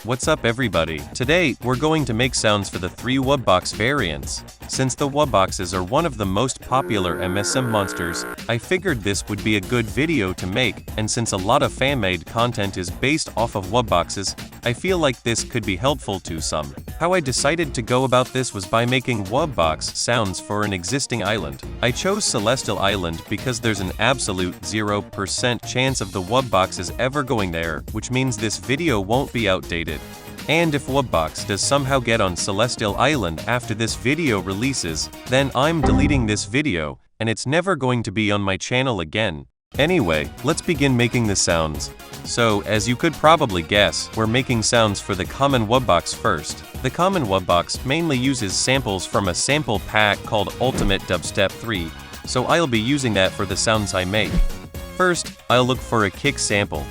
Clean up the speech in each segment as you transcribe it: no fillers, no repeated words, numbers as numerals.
What's up everybody? Today, we're going to make sounds for the 3 Wubbox variants. Since the Wubboxes are one of the most popular MSM monsters, I figured this would be a good video to make, and since a lot of fan-made content is based off of Wubboxes, I feel like this could be helpful to some. How I decided to go about this was by making Wubbox sounds for an existing island. I chose Celestial Island because there's an absolute 0% chance of the Wubboxes ever going there, which means this video won't be outdated. And if Wubbox does somehow get on Celestial Island after this video releases, then I'm deleting this video, and it's never going to be on my channel again. Anyway, let's begin making the sounds. So, as you could probably guess, we're making sounds for the common Wubbox first. The common Wubbox mainly uses samples from a sample pack called Ultimate Dubstep 3, so I'll be using that for the sounds I make. First, I'll look for a kick sample.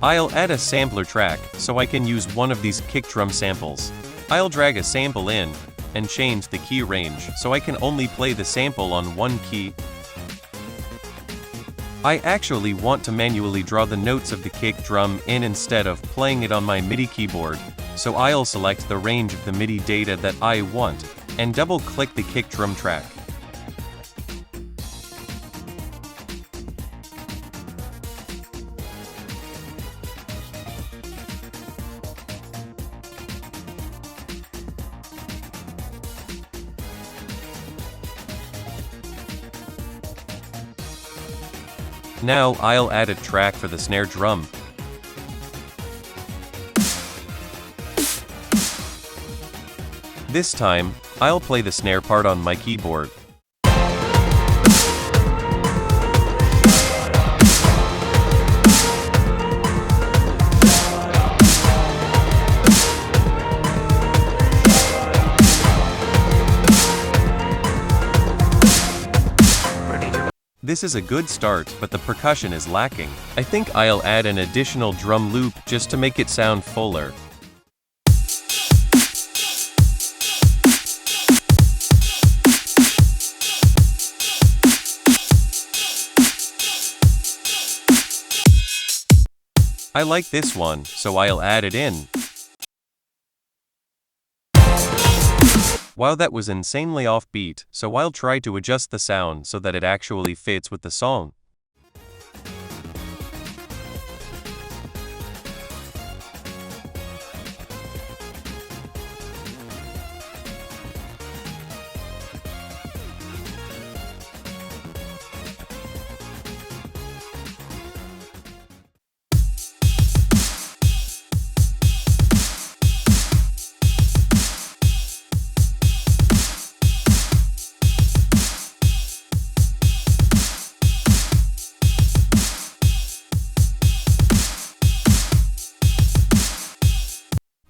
I'll add a sampler track, so I can use one of these kick drum samples. I'll drag a sample in, and change the key range, so I can only play the sample on one key. I actually want to manually draw the notes of the kick drum in instead of playing it on my MIDI keyboard, so I'll select the range of the MIDI data that I want, and double-click the kick drum track. Now I'll add a track for the snare drum. This time, I'll play the snare part on my keyboard. This is a good start, but the percussion is lacking. I think I'll add an additional drum loop just to make it sound fuller. I like this one, so I'll add it in. Wow, that was insanely offbeat, so I'll try to adjust the sound so that it actually fits with the song.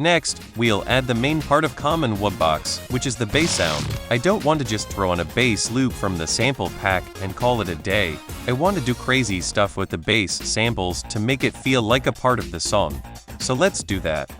Next, we'll add the main part of common Wubbox, which is the bass sound. I don't want to just throw on a bass loop from the sample pack and call it a day. I want to do crazy stuff with the bass samples to make it feel like a part of the song. So let's do that.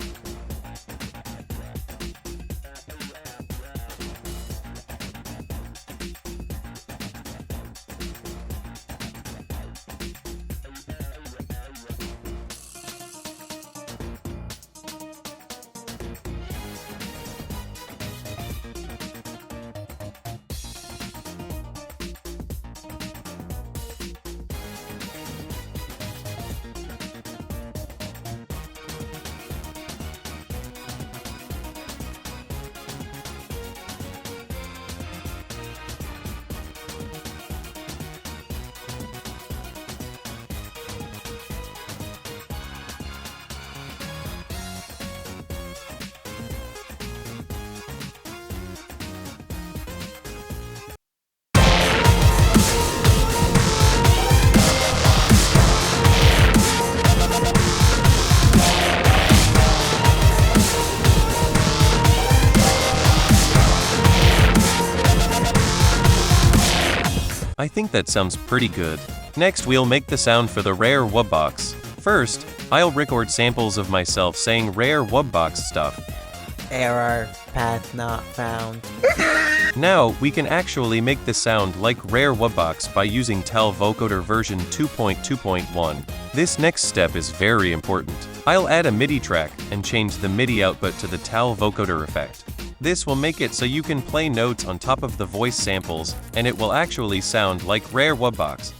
I think that sounds pretty good. Next, we'll make the sound for the rare Wubbox. First, I'll record samples of myself saying rare Wubbox stuff. Error. Path not found. Now, we can actually make the sound like rare Wubbox by using TAL vocoder version 2.2.1. This next step is very important. I'll add a MIDI track and change the MIDI output to the TAL vocoder effect. This will make it so you can play notes on top of the voice samples, and it will actually sound like rare Wubbox.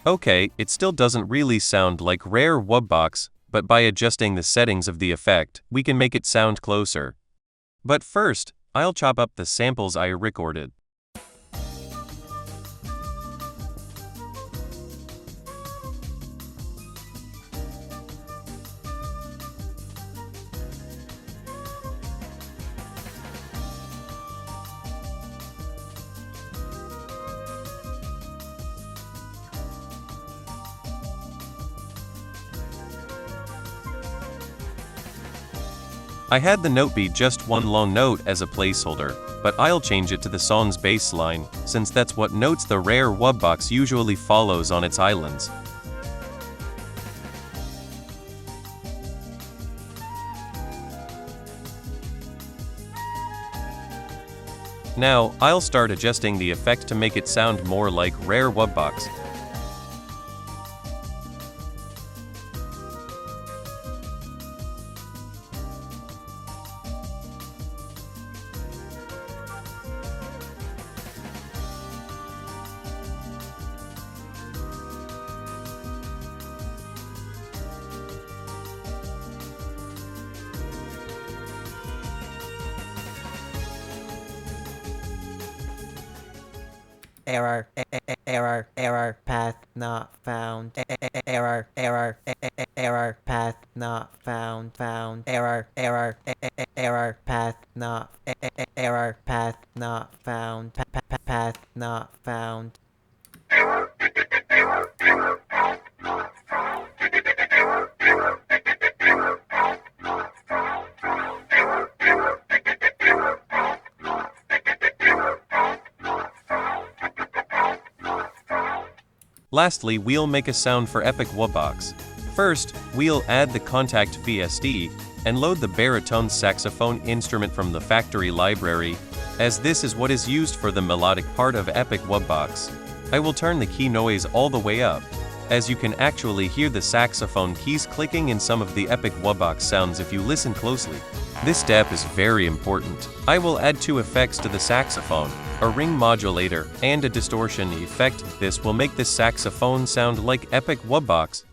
Okay, it still doesn't really sound like rare Wubbox, but by adjusting the settings of the effect, we can make it sound closer. But first, I'll chop up the samples I recorded. I had the note be just one long note as a placeholder, but I'll change it to the song's bass line, since that's what notes the rare Wubbox usually follows on its islands. Now, I'll start adjusting the effect to make it sound more like rare Wubbox. Error, path not found. Error, path not found. Error, path not. Error, path not found. Path not found. Lastly, we'll make a sound for Epic Wubbox. First, we'll add the Contact VST and load the baritone saxophone instrument from the factory library, as this is what is used for the melodic part of Epic Wubbox. I will turn the key noise all the way up, as you can actually hear the saxophone keys clicking in some of the Epic Wubbox sounds if you listen closely. This step is very important. I will add 2 effects to the saxophone, a ring modulator, and a distortion effect. This will make the saxophone sound like Epic Wubbox.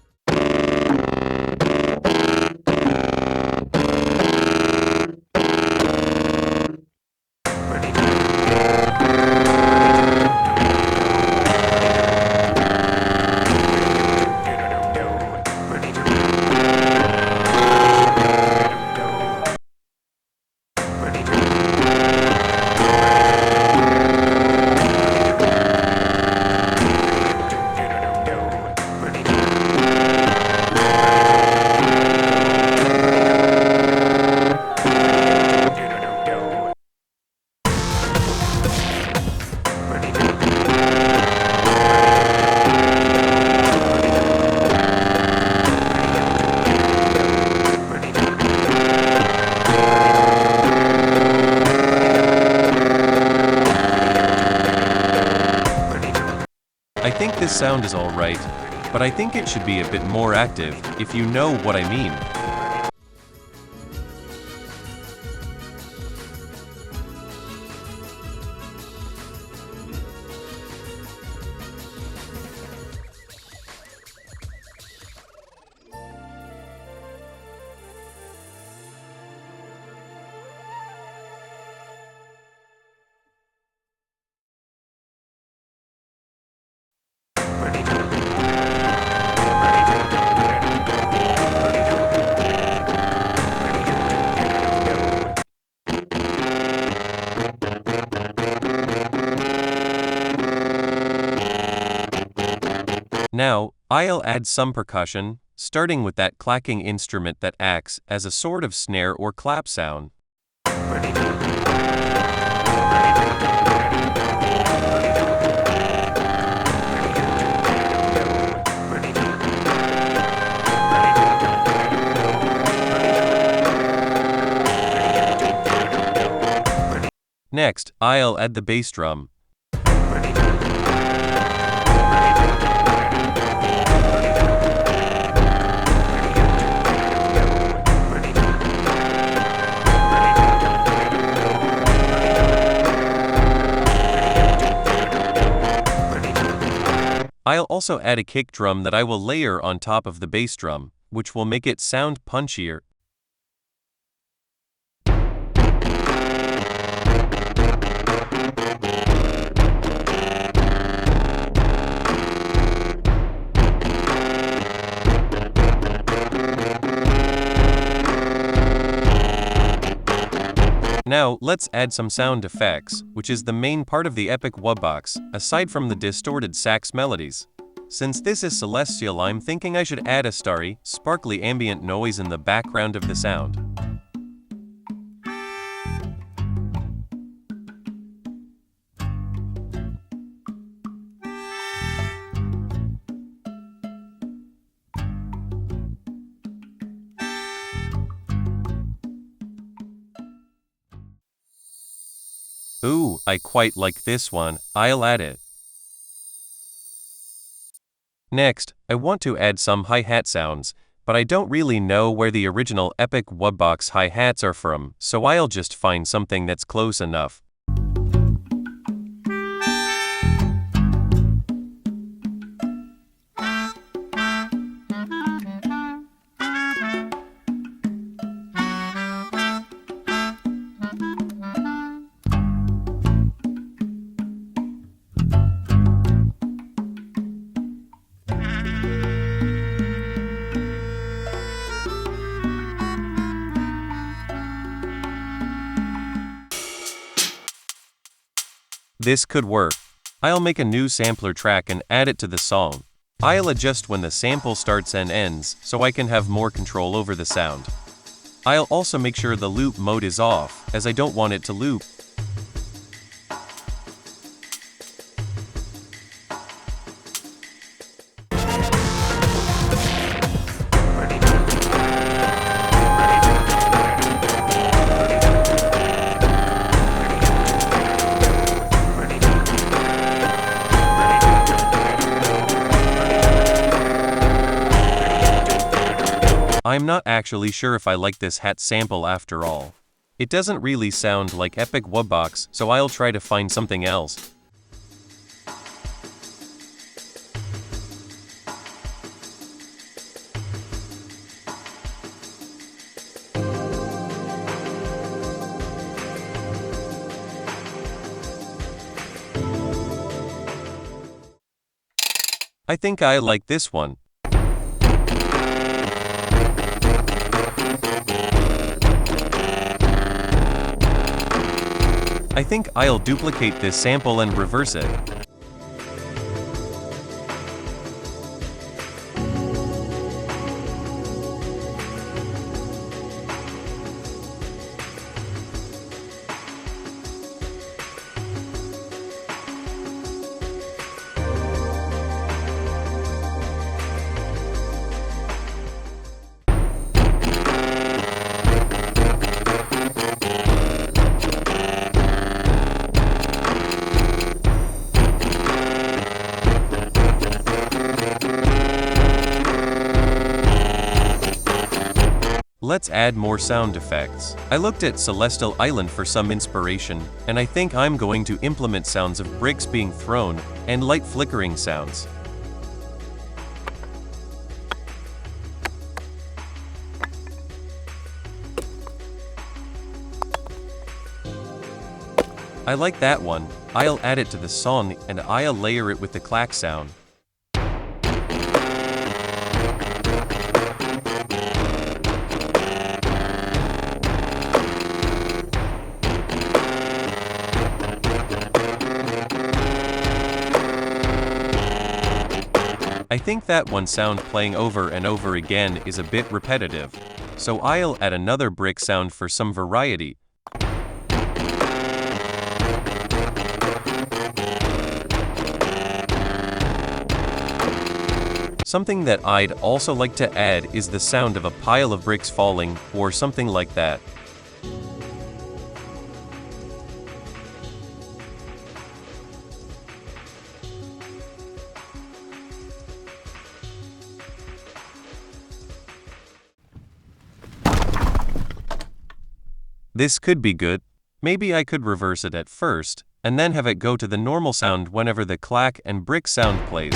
I think this sound is alright, but I think it should be a bit more active, if you know what I mean. Now, I'll add some percussion, starting with that clacking instrument that acts as a sort of snare or clap sound. Next, I'll add the bass drum. I'll also add a kick drum that I will layer on top of the bass drum, which will make it sound punchier. Now, let's add some sound effects, which is the main part of the epic Wubbox, aside from the distorted sax melodies. Since this is celestial, I'm thinking I should add a starry, sparkly ambient noise in the background of the sound. Ooh, I quite like this one, I'll add it. Next, I want to add some hi-hat sounds, but I don't really know where the original epic Wubbox hi-hats are from, so I'll just find something that's close enough. This could work. I'll make a new sampler track and add it to the song. I'll adjust when the sample starts and ends so I can have more control over the sound. I'll also make sure the loop mode is off, as I don't want it to loop. I'm not actually sure if I like this hat sample after all. It doesn't really sound like epic Wubbox, so I'll try to find something else. I think I like this one. I think I'll duplicate this sample and reverse it. Let's add more sound effects. I looked at Celestial Island for some inspiration, and I think I'm going to implement sounds of bricks being thrown and light flickering sounds. I like that one. I'll add it to the song and I'll layer it with the clack sound. I think that one sound playing over and over again is a bit repetitive, so I'll add another brick sound for some variety. Something that I'd also like to add is the sound of a pile of bricks falling, or something like that. This could be good. Maybe I could reverse it at first, and then have it go to the normal sound whenever the clack and brick sound plays.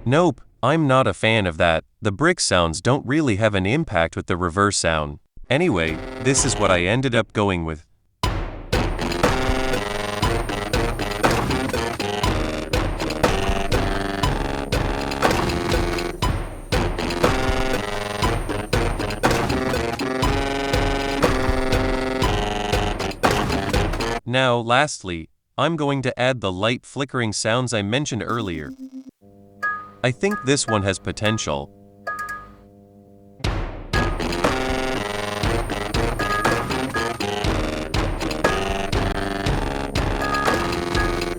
Nope, I'm not a fan of that. The brick sounds don't really have an impact with the reverse sound. Anyway, this is what I ended up going with. Now, lastly, I'm going to add the light flickering sounds I mentioned earlier. I think this one has potential.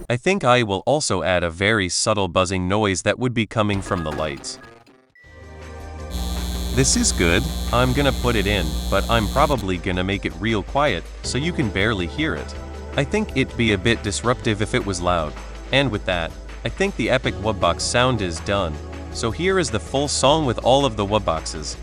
I think I will also add a very subtle buzzing noise that would be coming from the lights. This is good. I'm gonna put it in, but I'm probably gonna make it real quiet so you can barely hear it. I think it'd be a bit disruptive if it was loud. And with that, I think the epic Wubbox sound is done. So here is the full song with all of the Wubboxes.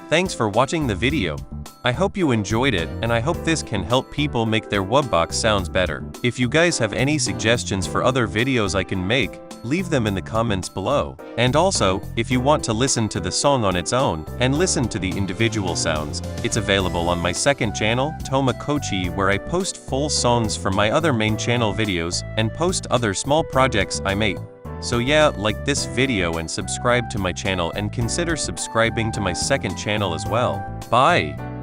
Thanks for watching the video. I hope you enjoyed it, and I hope this can help people make their Wubbox sounds better. If you guys have any suggestions for other videos I can make, leave them in the comments below. And also, if you want to listen to the song on its own, and listen to the individual sounds, it's available on my second channel, Tomakochi, where I post full songs from my other main channel videos, and post other small projects I make. So yeah, like this video and subscribe to my channel, and consider subscribing to my second channel as well. Bye!